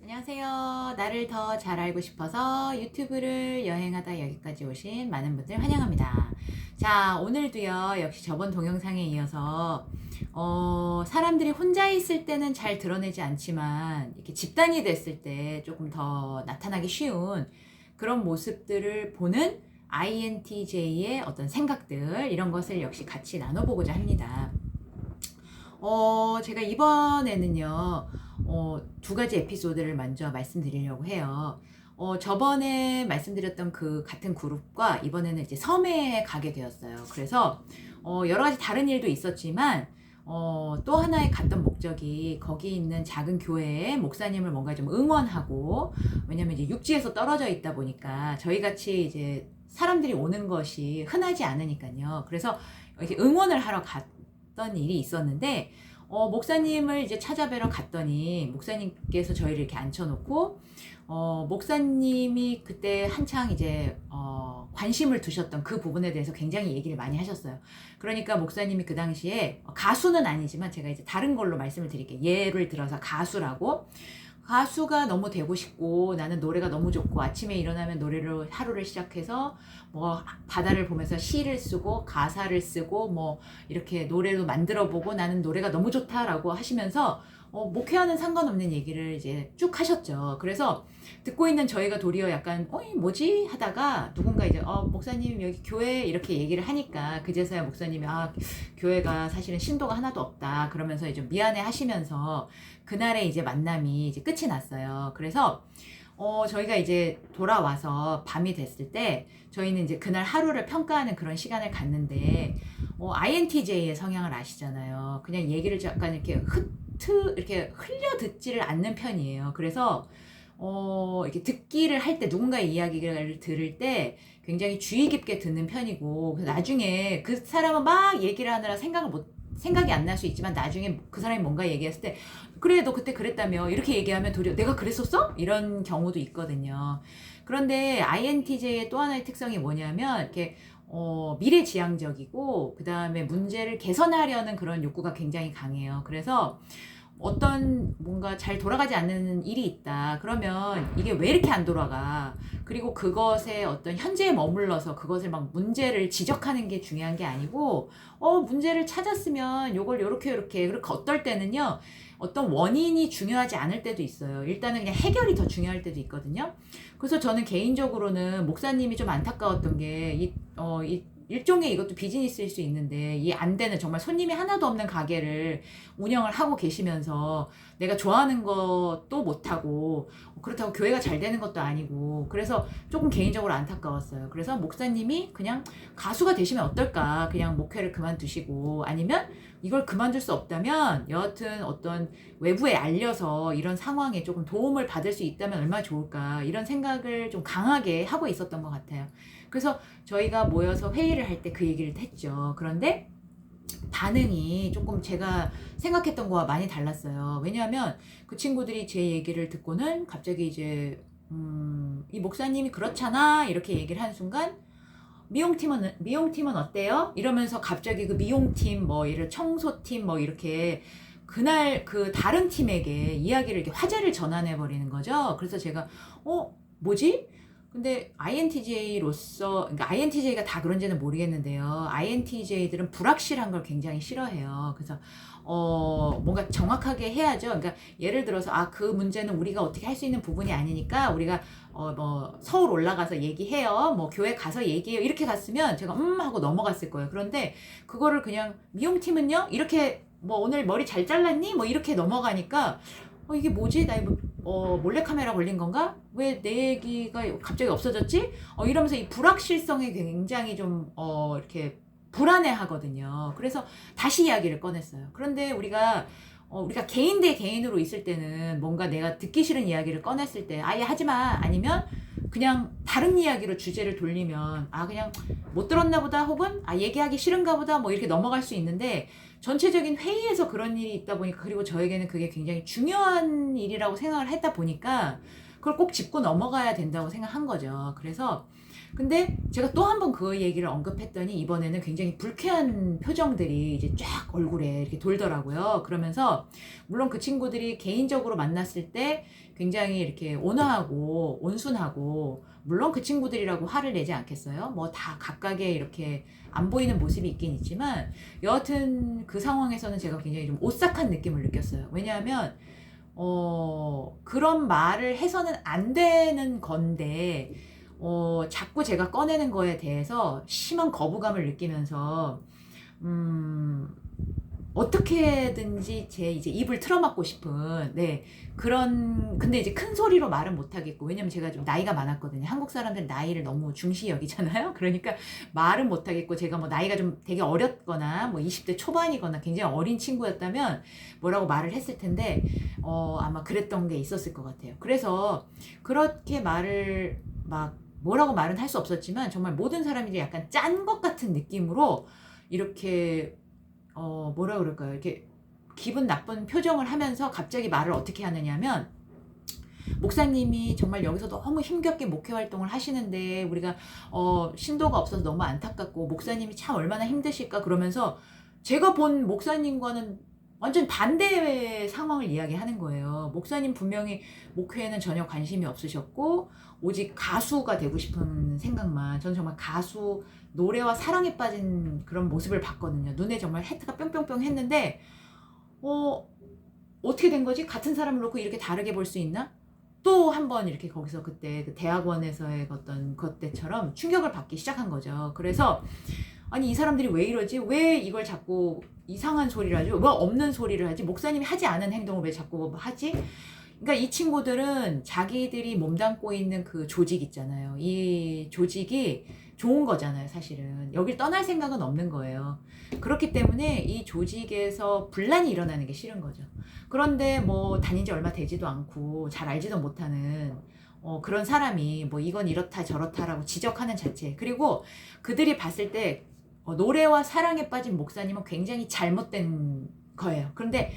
안녕하세요. 나를 더 잘 알고 싶어서 유튜브를 여행하다 여기까지 오신 많은 분들 환영합니다. 자, 오늘도요, 역시 저번 동영상에 이어서, 사람들이 혼자 있을 때는 잘 드러내지 않지만, 이렇게 집단이 됐을 때 조금 더 나타나기 쉬운 그런 모습들을 보는 INTJ의 어떤 생각들, 이런 것을 역시 같이 나눠보고자 합니다. 제가 이번에는요, 두 가지 에피소드를 먼저 말씀드리려고 해요. 저번에 말씀드렸던 그 같은 그룹과 이번에는 이제 섬에 가게 되었어요. 그래서, 여러 가지 다른 일도 있었지만, 또 하나의 갔던 목적이 거기 있는 작은 교회에 목사님을 뭔가 좀 응원하고, 왜냐면 이제 육지에서 떨어져 있다 보니까 저희 같이 이제 사람들이 오는 것이 흔하지 않으니까요. 그래서 이렇게 응원을 하러 갔던 일이 있었는데, 목사님을 이제 찾아뵈러 갔더니 목사님께서 저희를 이렇게 앉혀놓고 목사님이 그때 한창 이제 관심을 두셨던 그 부분에 대해서 굉장히 얘기를 많이 하셨어요. 그러니까 목사님이 그 당시에 가수는 아니지만 제가 이제 다른 걸로 말씀을 드릴게요. 예를 들어서 가수가 너무 되고 싶고 나는 노래가 너무 좋고 아침에 일어나면 노래로 하루를 시작해서 뭐 바다를 보면서 시를 쓰고 가사를 쓰고 뭐 이렇게 노래도 만들어 보고 나는 노래가 너무 좋다라고 하시면서 목회와는 상관없는 얘기를 이제 쭉 하셨죠. 그래서 듣고 있는 저희가 도리어 약간 이 뭐지 하다가 누군가 이제 목사님 여기 교회 이렇게 얘기를 하니까 그제서야 목사님이 교회가 사실은 신도가 하나도 없다 그러면서 이제 미안해 하시면서 그날의 이제 만남이 이제 끝이 났어요. 그래서 저희가 이제 돌아와서 밤이 됐을 때 저희는 이제 그날 하루를 평가하는 그런 시간을 갖는데 INTJ의 성향을 아시잖아요. 그냥 얘기를 약간 이렇게 흘려 듣지를 않는 편이에요. 그래서 이렇게 듣기를 할 때 누군가의 이야기를 들을 때 굉장히 주의 깊게 듣는 편이고 나중에 그 사람은 막 얘기를 하느라 생각이 안 날 수 있지만 나중에 그 사람이 뭔가 얘기했을 때 그래 너 그때 그랬다며 이렇게 얘기하면 도리어 내가 그랬었어? 이런 경우도 있거든요. 그런데 INTJ의 또 하나의 특성이 뭐냐면 이렇게 미래지향적이고 그 다음에 문제를 개선하려는 그런 욕구가 굉장히 강해요. 그래서 어떤 뭔가 잘 돌아가지 않는 일이 있다. 그러면 이게 왜 이렇게 안 돌아가? 그리고 그것에 어떤 현재에 머물러서 그것을 막 문제를 지적하는 게 중요한 게 아니고, 문제를 찾았으면 요걸 요렇게. 그리고 어떨 때는요, 어떤 원인이 중요하지 않을 때도 있어요. 일단은 그냥 해결이 더 중요할 때도 있거든요. 그래서 저는 개인적으로는 목사님이 좀 안타까웠던 게, 일종의 이것도 비즈니스일 수 있는데 이 안 되는 정말 손님이 하나도 없는 가게를 운영을 하고 계시면서 내가 좋아하는 것도 못하고 그렇다고 교회가 잘 되는 것도 아니고 그래서 조금 개인적으로 안타까웠어요. 그래서 목사님이 그냥 가수가 되시면 어떨까 그냥 목회를 그만두시고 아니면 이걸 그만둘 수 없다면 여하튼 어떤 외부에 알려서 이런 상황에 조금 도움을 받을 수 있다면 얼마나 좋을까 이런 생각을 좀 강하게 하고 있었던 것 같아요. 그래서 저희가 모여서 회의를 할 때 그 얘기를 했죠. 그런데 반응이 조금 제가 생각했던 거와 많이 달랐어요. 왜냐하면 그 친구들이 제 얘기를 듣고는 갑자기 이제 이 목사님이 그렇잖아 이렇게 얘기를 하는 순간 미용팀은 어때요? 이러면서 갑자기 그 미용팀 뭐 예를 청소팀 뭐 이렇게 그날 그 다른 팀에게 이야기를 이렇게 화제를 전환해 버리는 거죠. 그래서 제가 뭐지? 근데 그러니까 INTJ가 다 그런지는 모르겠는데요. INTJ들은 불확실한 걸 굉장히 싫어해요. 그래서 뭔가 정확하게 해야죠. 그러니까 예를 들어서 그 문제는 우리가 어떻게 할 수 있는 부분이 아니니까 우리가 뭐 서울 올라가서 얘기해요. 뭐 교회 가서 얘기해요. 이렇게 갔으면 제가 하고 넘어갔을 거예요. 그런데 그거를 그냥 미용팀은요? 이렇게 뭐 오늘 머리 잘 잘랐니? 뭐 이렇게 넘어가니까 이게 뭐지? 나 몰래카메라 걸린 건가? 왜 내 얘기가 갑자기 없어졌지? 이러면서 이 불확실성에 굉장히 좀, 이렇게 불안해 하거든요. 그래서 다시 이야기를 꺼냈어요. 그런데 우리가 개인 대 개인으로 있을 때는 뭔가 내가 듣기 싫은 이야기를 꺼냈을 때 아예 하지 마. 아니면 그냥 다른 이야기로 주제를 돌리면 그냥 못 들었나 보다 혹은 얘기하기 싫은가 보다 뭐 이렇게 넘어갈 수 있는데 전체적인 회의에서 그런 일이 있다 보니까 그리고 저에게는 그게 굉장히 중요한 일이라고 생각을 했다 보니까 그걸 꼭 짚고 넘어가야 된다고 생각한 거죠. 그래서 근데 제가 또 한 번 그 얘기를 언급했더니 이번에는 굉장히 불쾌한 표정들이 이제 쫙 얼굴에 이렇게 돌더라고요. 그러면서 물론 그 친구들이 개인적으로 만났을 때 굉장히 이렇게 온화하고 온순하고 물론 그 친구들이라고 화를 내지 않겠어요? 뭐 다 각각의 이렇게 안 보이는 모습이 있긴 있지만 여하튼 그 상황에서는 제가 굉장히 좀 오싹한 느낌을 느꼈어요. 왜냐하면 그런 말을 해서는 안 되는 건데 자꾸 제가 꺼내는 거에 대해서 심한 거부감을 느끼면서 음, 어떻게든지 제 이제 입을 틀어막고 싶은, 네, 그런, 근데 이제 큰 소리로 말은 못하겠고, 왜냐면 제가 좀 나이가 많았거든요. 한국 사람들은 나이를 너무 중시 여기잖아요. 그러니까 말은 못하겠고, 제가 뭐 나이가 좀 되게 어렸거나, 뭐 20대 초반이거나 굉장히 어린 친구였다면 뭐라고 말을 했을 텐데, 아마 그랬던 게 있었을 것 같아요. 그래서 그렇게 말을 막 뭐라고 말은 할 수 없었지만, 정말 모든 사람이 약간 짠 것 같은 느낌으로 이렇게 뭐라 그럴까요? 이렇게 기분 나쁜 표정을 하면서 갑자기 말을 어떻게 하느냐면, 목사님이 정말 여기서 너무 힘겹게 목회 활동을 하시는데 우리가 신도가 없어서 너무 안타깝고 목사님이 참 얼마나 힘드실까 그러면서 제가 본 목사님과는 완전 반대의 상황을 이야기하는 거예요. 목사님 분명히 목회에는 전혀 관심이 없으셨고 오직 가수가 되고 싶은 생각만, 저는 정말 가수 노래와 사랑에 빠진 그런 모습을 봤거든요. 눈에 정말 해트가 뿅뿅뿅 했는데 어떻게 된 거지? 같은 사람을 놓고 이렇게 다르게 볼 수 있나? 또 한 번 이렇게 거기서 그때 그 대학원에서의 어떤 것 때처럼 충격을 받기 시작한 거죠. 그래서 아니 이 사람들이 왜 이러지? 왜 이걸 자꾸 이상한 소리를 하지? 왜 없는 소리를 하지? 목사님이 하지 않은 행동을 왜 자꾸 하지? 그러니까 이 친구들은 자기들이 몸담고 있는 그 조직 있잖아요. 이 조직이 좋은 거잖아요, 사실은. 여길 떠날 생각은 없는 거예요. 그렇기 때문에 이 조직에서 분란이 일어나는 게 싫은 거죠. 그런데 뭐 다닌 지 얼마 되지도 않고 잘 알지도 못하는 그런 사람이 뭐 이건 이렇다 저렇다라고 지적하는 자체. 그리고 그들이 봤을 때 노래와 사랑에 빠진 목사님은 굉장히 잘못된 거예요. 그런데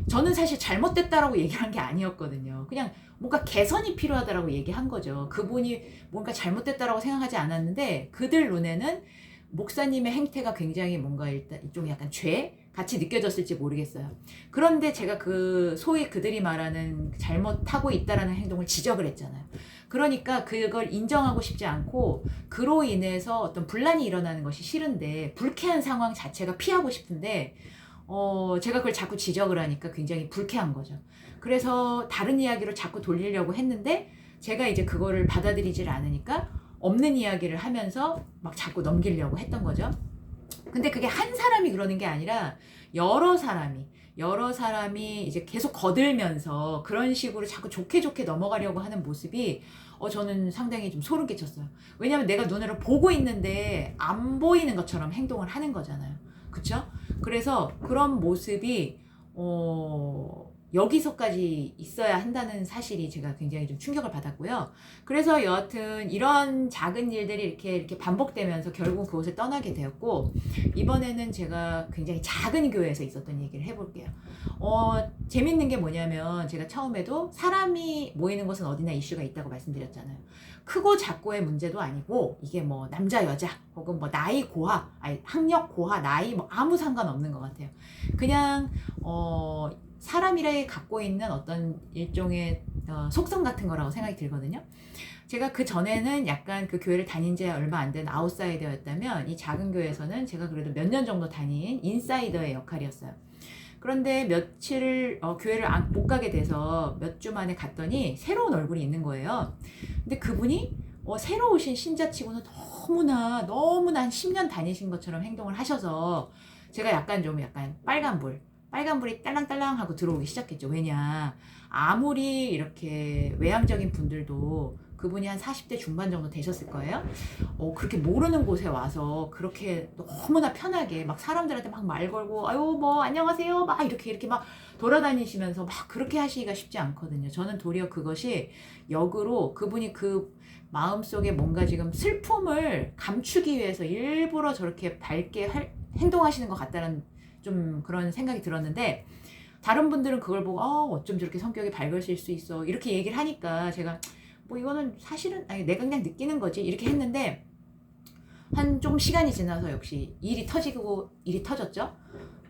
저는 사실 잘못됐다라고 얘기한 게 아니었거든요. 그냥 뭔가 개선이 필요하다라고 얘기한 거죠. 그분이 뭔가 잘못됐다라고 생각하지 않았는데 그들 눈에는 목사님의 행태가 굉장히 뭔가 일단 좀 약간 죄 같이 느껴졌을지 모르겠어요. 그런데 제가 그 소위 그들이 말하는 잘못하고 있다라는 행동을 지적을 했잖아요. 그러니까 그걸 인정하고 싶지 않고 그로 인해서 어떤 분란이 일어나는 것이 싫은데 불쾌한 상황 자체가 피하고 싶은데 제가 그걸 자꾸 지적을 하니까 굉장히 불쾌한 거죠. 그래서 다른 이야기로 자꾸 돌리려고 했는데 제가 이제 그거를 받아들이질 않으니까 없는 이야기를 하면서 막 자꾸 넘기려고 했던 거죠. 근데 그게 한 사람이 그러는 게 아니라 여러 사람이 이제 계속 거들면서 그런 식으로 자꾸 좋게 좋게 넘어가려고 하는 모습이 저는 상당히 좀 소름 끼쳤어요. 왜냐면 내가 눈으로 보고 있는데 안 보이는 것처럼 행동을 하는 거잖아요. 그쵸? 그래서 그런 모습이 여기서까지 있어야 한다는 사실이 제가 굉장히 좀 충격을 받았고요. 그래서 여하튼 이런 작은 일들이 이렇게 반복되면서 결국 그곳을 떠나게 되었고, 이번에는 제가 굉장히 작은 교회에서 있었던 얘기를 해볼게요. 재밌는 게 뭐냐면 제가 처음에도 사람이 모이는 곳은 어디나 이슈가 있다고 말씀드렸잖아요. 크고 작고의 문제도 아니고 이게 뭐 남자 여자 혹은 뭐 나이 고하, 아니 학력 고하, 나이 뭐 아무 상관없는 것 같아요. 그냥 사람이라 갖고 있는 어떤 일종의 속성 같은 거라고 생각이 들거든요. 제가 그 전에는 약간 그 교회를 다닌 지 얼마 안 된 아웃사이더였다면 이 작은 교회에서는 제가 그래도 몇 년 정도 다닌 인사이더의 역할이었어요. 그런데 며칠을 교회를 못 가게 돼서 몇 주 만에 갔더니 새로운 얼굴이 있는 거예요. 근데 그분이 새로 오신 신자치고는 너무나 한 10년 다니신 것처럼 행동을 하셔서 제가 약간 빨간불이 딸랑딸랑 하고 들어오기 시작했죠. 왜냐, 아무리 이렇게 외향적인 분들도 그분이 한 40대 중반 정도 되셨을 거예요. 그렇게 모르는 곳에 와서 그렇게 너무나 편하게 막 사람들한테 막 말 걸고 아유 뭐 안녕하세요 막 이렇게 막 돌아다니시면서 막 그렇게 하시기가 쉽지 않거든요. 저는 도리어 그것이 역으로 그분이 그 마음속에 뭔가 지금 슬픔을 감추기 위해서 일부러 저렇게 밝게 행동하시는 것 같다는 좀 그런 생각이 들었는데, 다른 분들은 그걸 보고 어쩜 저렇게 성격이 밝으실 수 있어 이렇게 얘기를 하니까 제가 뭐 이거는 사실은 아니 내가 그냥 느끼는 거지 이렇게 했는데, 한 좀 시간이 지나서 역시 일이 터졌죠.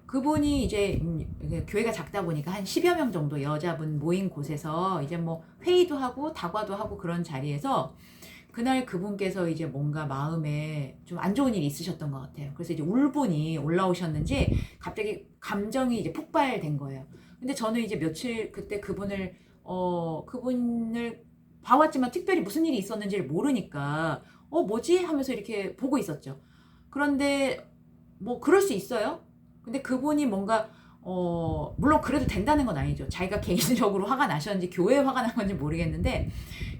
그분이 이제 교회가 작다 보니까 한 10여 명 정도 여자분 모인 곳에서 이제 뭐 회의도 하고 다과도 하고 그런 자리에서 그날 그분께서 이제 뭔가 마음에 좀 안 좋은 일이 있으셨던 것 같아요. 그래서 이제 울분이 올라오셨는지 갑자기 감정이 이제 폭발된 거예요. 근데 저는 이제 며칠 그때 그분을 봐왔지만 특별히 무슨 일이 있었는지를 모르니까 뭐지? 하면서 이렇게 보고 있었죠. 그런데 뭐 그럴 수 있어요. 근데 그분이 뭔가 물론 그래도 된다는 건 아니죠. 자기가 개인적으로 화가 나셨는지 교회에 화가 난 건지 모르겠는데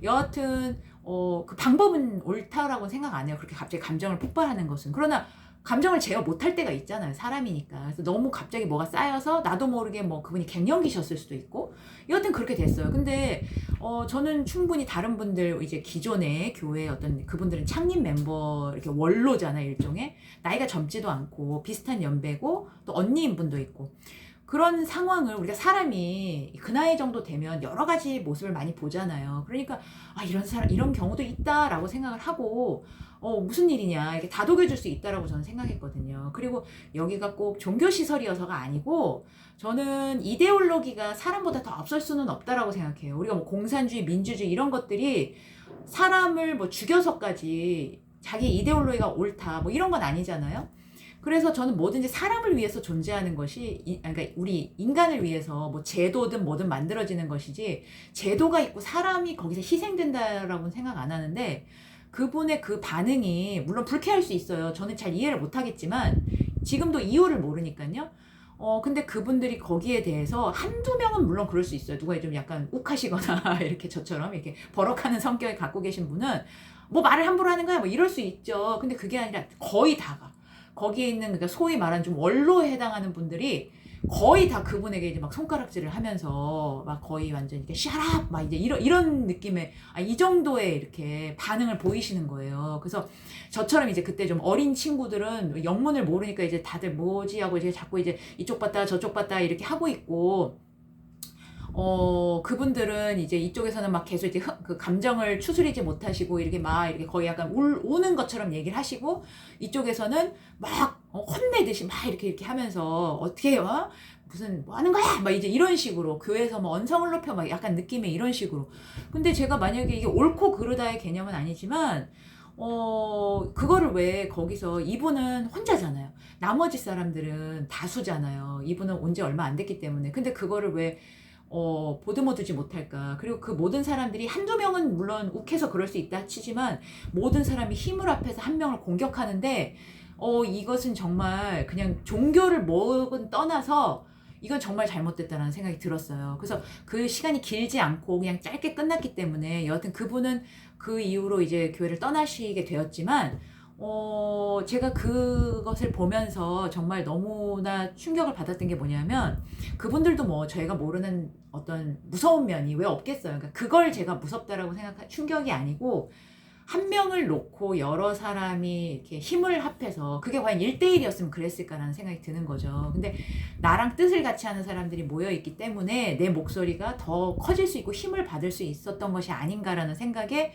여하튼 그 방법은 옳다라고 생각 안 해요. 그렇게 갑자기 감정을 폭발하는 것은. 그러나 감정을 제어 못할 때가 있잖아요. 사람이니까. 그래서 너무 갑자기 뭐가 쌓여서 나도 모르게 뭐 그분이 갱년기셨을 수도 있고 여하튼 그렇게 됐어요. 근데 저는 충분히 다른 분들 이제 기존의 교회 어떤 그분들은 창립 멤버 이렇게 원로잖아요. 일종의 나이가 젊지도 않고 비슷한 연배고 또 언니인 분도 있고 그런 상황을 우리가 사람이 그 나이 정도 되면 여러 가지 모습을 많이 보잖아요. 그러니까 이런 경우도 있다라고 생각을 하고 무슨 일이냐 이렇게 다독여줄 수 있다라고 저는 생각했거든요. 그리고 여기가 꼭 종교시설이어서가 아니고 저는 이데올로기가 사람보다 더 앞설 수는 없다라고 생각해요. 우리가 뭐 공산주의, 민주주의 이런 것들이 사람을 뭐 죽여서까지 자기 이데올로기가 옳다 뭐 이런 건 아니잖아요. 그래서 저는 뭐든지 사람을 위해서 존재하는 것이 그러니까 우리 인간을 위해서 뭐 제도든 뭐든 만들어지는 것이지 제도가 있고 사람이 거기서 희생된다라고는 생각 안 하는데 그분의 그 반응이 물론 불쾌할 수 있어요. 저는 잘 이해를 못 하겠지만 지금도 이유를 모르니까요. 근데 그분들이 거기에 대해서 한두 명은 물론 그럴 수 있어요. 누가 좀 약간 욱하시거나 이렇게 저처럼 이렇게 버럭하는 성격을 갖고 계신 분은 뭐 말을 함부로 하는 거야 뭐 이럴 수 있죠. 근데 그게 아니라 거의 다가 거기에 있는 그러니까 소위 말하는 좀 원로에 해당하는 분들이 거의 다 그분에게 이제 막 손가락질을 하면서 막 거의 완전 이렇게 shut up 막 이제 이런 느낌의 이 정도의 이렇게 반응을 보이시는 거예요. 그래서 저처럼 이제 그때 좀 어린 친구들은 영문을 모르니까 이제 다들 뭐지 하고 이제 자꾸 이제 이쪽 봤다 저쪽 봤다 이렇게 하고 있고 그분들은 이제 이쪽에서는 막 계속 이제 그 감정을 추스리지 못하시고 이렇게 막 이렇게 거의 약간 우는 것처럼 얘기를 하시고 이쪽에서는 막 혼내듯이 막 이렇게 하면서 어떻게 해요? 무슨 뭐 하는 거야? 막 이제 이런 식으로 교회에서 뭐 언성을 높여 막 약간 느낌의 이런 식으로. 근데 제가 만약에 이게 옳고 그르다의 개념은 아니지만 그거를 왜 거기서 이분은 혼자잖아요. 나머지 사람들은 다수잖아요. 이분은 온 지 얼마 안 됐기 때문에. 근데 그거를 왜 보듬어 두지 못할까. 그리고 그 모든 사람들이 한두 명은 물론 욱해서 그럴 수 있다 치지만 모든 사람이 힘을 합해서 한 명을 공격하는데 이것은 정말 그냥 종교를 뭐든 떠나서 이건 정말 잘못됐다는 생각이 들었어요. 그래서 그 시간이 길지 않고 그냥 짧게 끝났기 때문에 여하튼 그분은 그 이후로 이제 교회를 떠나시게 되었지만 제가 그것을 보면서 정말 너무나 충격을 받았던 게 뭐냐면 그분들도 뭐 저희가 모르는 어떤 무서운 면이 왜 없겠어요. 그러니까 그걸 제가 무섭다라고 생각한 충격이 아니고 한 명을 놓고 여러 사람이 이렇게 힘을 합해서 그게 과연 1대1이었으면 그랬을까라는 생각이 드는 거죠. 근데 나랑 뜻을 같이 하는 사람들이 모여있기 때문에 내 목소리가 더 커질 수 있고 힘을 받을 수 있었던 것이 아닌가라는 생각에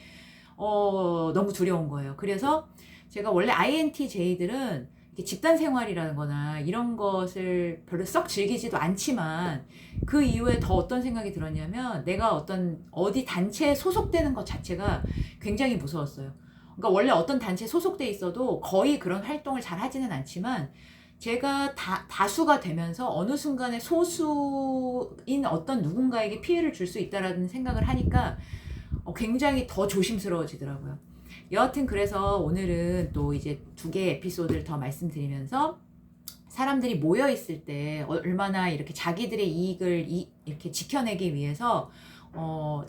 너무 두려운 거예요. 그래서 제가 원래 INTJ들은 집단 생활이라는 거나 이런 것을 별로 썩 즐기지도 않지만 그 이후에 더 어떤 생각이 들었냐면 내가 어디 단체에 소속되는 것 자체가 굉장히 무서웠어요. 그러니까 원래 어떤 단체에 소속돼 있어도 거의 그런 활동을 잘 하지는 않지만 제가 다수가 되면서 어느 순간에 소수인 어떤 누군가에게 피해를 줄 수 있다라는 생각을 하니까 굉장히 더 조심스러워지더라고요. 여하튼 그래서 오늘은 또 이제 2개 에피소드를 더 말씀드리면서 사람들이 모여 있을 때 얼마나 이렇게 자기들의 이익을 이렇게 지켜내기 위해서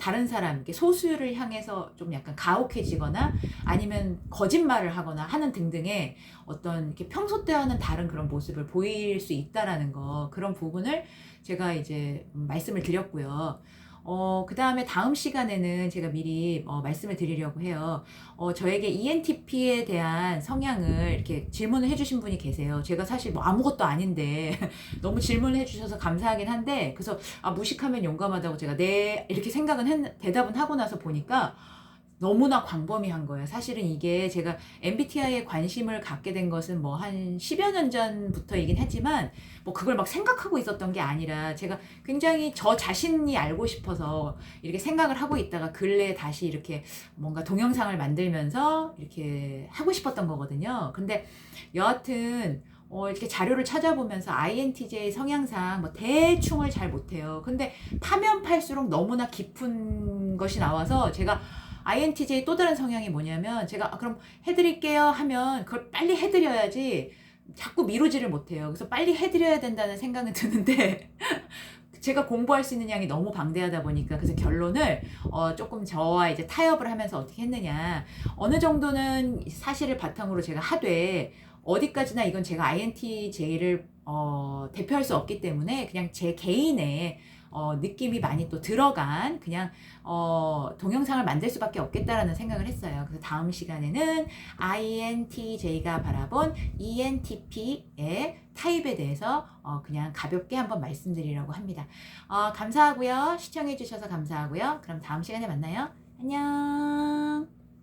다른 사람, 이렇게 소수를 향해서 좀 약간 가혹해지거나 아니면 거짓말을 하거나 하는 등등의 어떤 이렇게 평소 때와는 다른 그런 모습을 보일 수 있다라는 거, 그런 부분을 제가 이제 말씀을 드렸고요. 그 다음에 다음 시간에는 제가 미리 말씀을 드리려고 해요. 저에게 ENTP에 대한 성향을 이렇게 질문을 해주신 분이 계세요. 제가 사실 뭐 아무것도 아닌데 너무 질문을 해주셔서 감사하긴 한데, 그래서 무식하면 용감하다고 제가 네 이렇게 대답은 하고 나서 보니까 너무나 광범위한 거예요. 사실은 이게 제가 MBTI에 관심을 갖게 된 것은 뭐 한 10여 년 전부터이긴 했지만 뭐 그걸 막 생각하고 있었던 게 아니라 제가 굉장히 저 자신이 알고 싶어서 이렇게 생각을 하고 있다가 근래에 다시 이렇게 뭔가 동영상을 만들면서 이렇게 하고 싶었던 거거든요. 근데 여하튼 이렇게 자료를 찾아보면서 INTJ 성향상 뭐 대충을 잘 못해요. 근데 파면 팔수록 너무나 깊은 것이 나와서 제가 INTJ 또 다른 성향이 뭐냐면 제가 그럼 해드릴게요 하면 그걸 빨리 해드려야지 자꾸 미루지를 못해요. 그래서 빨리 해드려야 된다는 생각은 드는데 제가 공부할 수 있는 양이 너무 방대하다 보니까 그래서 결론을 조금 저와 이제 타협을 하면서 어떻게 했느냐, 어느 정도는 사실을 바탕으로 제가 하되 어디까지나 이건 제가 INTJ를 대표할 수 없기 때문에 그냥 제 개인의 느낌이 많이 또 들어간 그냥 동영상을 만들 수밖에 없겠다라는 생각을 했어요. 그래서 다음 시간에는 INTJ가 바라본 ENTP의 타입에 대해서 그냥 가볍게 한번 말씀드리려고 합니다. 감사하고요. 시청해 주셔서 감사하고요. 그럼 다음 시간에 만나요. 안녕.